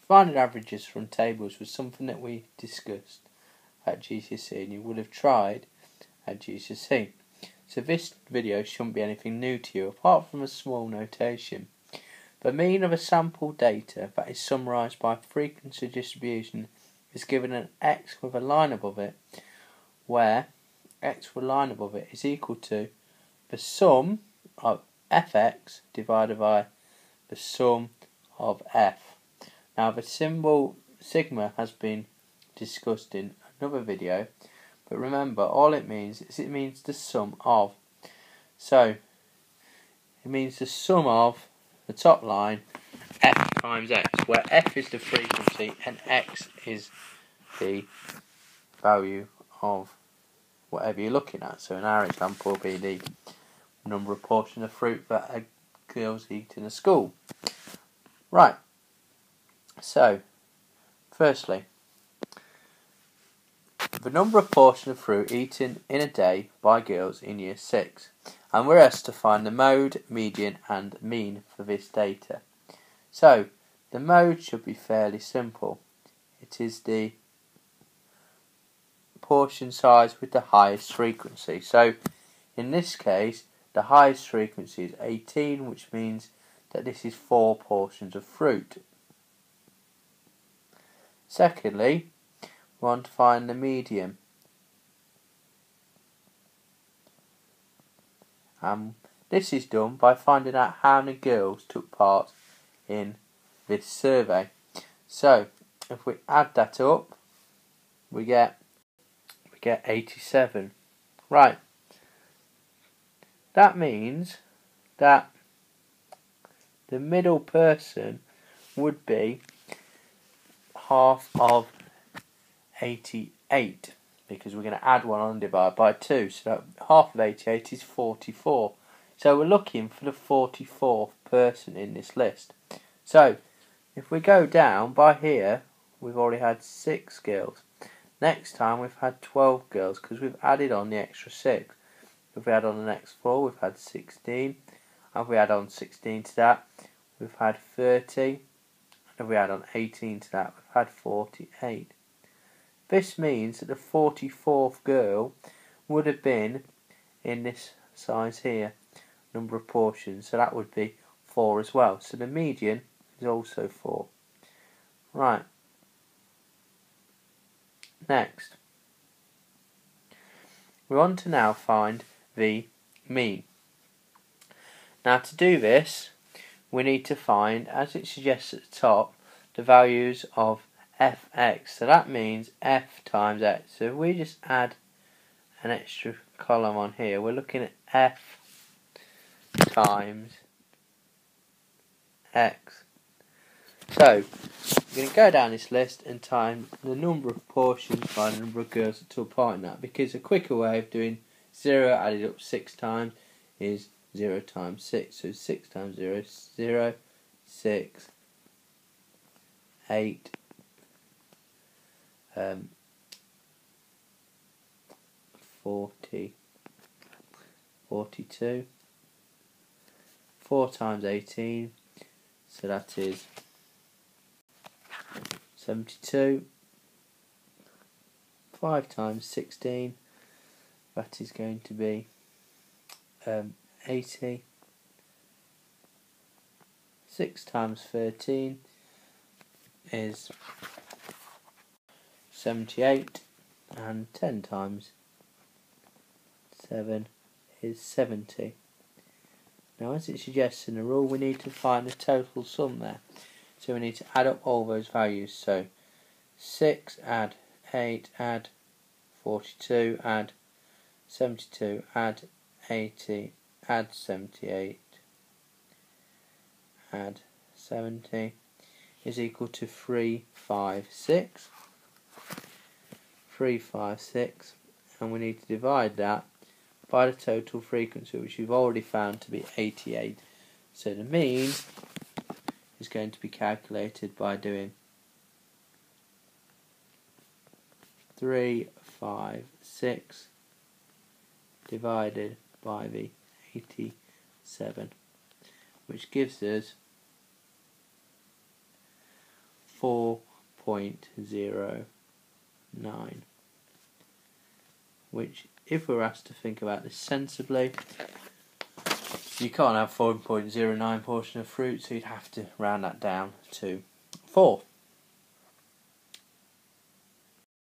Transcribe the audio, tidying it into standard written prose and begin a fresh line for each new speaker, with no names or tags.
Finding averages from tables was something that we discussed at GCSE and you would have tried at GCSE. So this video shouldn't be anything new to you apart from a small notation. The mean of a sample data that is summarised by frequency distribution is given an x with a line above it, where x with a line above it is equal to the sum of fx divided by the sum of f. Now the symbol sigma has been discussed in another video, but remember all it means is it means the sum of. So it means the sum of the top line f times x, where f is the frequency and x is the value of whatever you're looking at. So in our example will be the number of portions of fruit that a girls eat in a school. Right, so firstly, the number of portions of fruit eaten in a day by girls in year 6, and we're asked to find the mode, median and mean for this data. So the mode should be fairly simple. It is the portion size with the highest frequency. So in this case the highest frequency is 18, which means that this is 4 portions of fruit. Secondly, we want to find the median. This is done by finding out how many girls took part in this survey. So if we add that up, we get 87. Right. That means that the middle person would be half of 88, because we're going to add 1 on and divide by 2, so that half of 88 is 44. So we're looking for the 44th person in this list. So if we go down by here, we've already had 6 girls. Next time we've had 12 girls because we've added on the extra 6. If we add on the next 4, we've had 16. And if we add on 16 to that, we've had 30. And if we add on 18 to that, we've had 48. This means that the 44th girl would have been in this size here, number of portions, so that would be 4 as well. So the median is also 4. Right. Next, we want to now find the mean. Now to do this, we need to find, as it suggests at the top, the values of fx. So that means f times x. So if we just add an extra column on here, we're looking at f times x. So we're going to go down this list and time the number of portions by the number of girls that took part in that, because a quicker way of doing 0 added up 6 times is 0 times 6. So 6 times 0 is 0, 6, 8, 40, 42, 4 times 18, so that is 72, 5 times 16, that is going to be 80, 6 times 13 is 78, and 10 times 7 is 70. Now as it suggests in the rule, we need to find the total sum there. So we need to add up all those values. So 6 add 8 add 42 add 72 add 80 add 78 add 70 is equal to 356. 356, and we need to divide that by the total frequency, which we've already found to be 88. So the mean is going to be calculated by doing 356 divided by the 87, which gives us 4.09. Which, if we're asked to think about this sensibly, you can't have 4.09 portion of fruit, so you'd have to round that down to 4.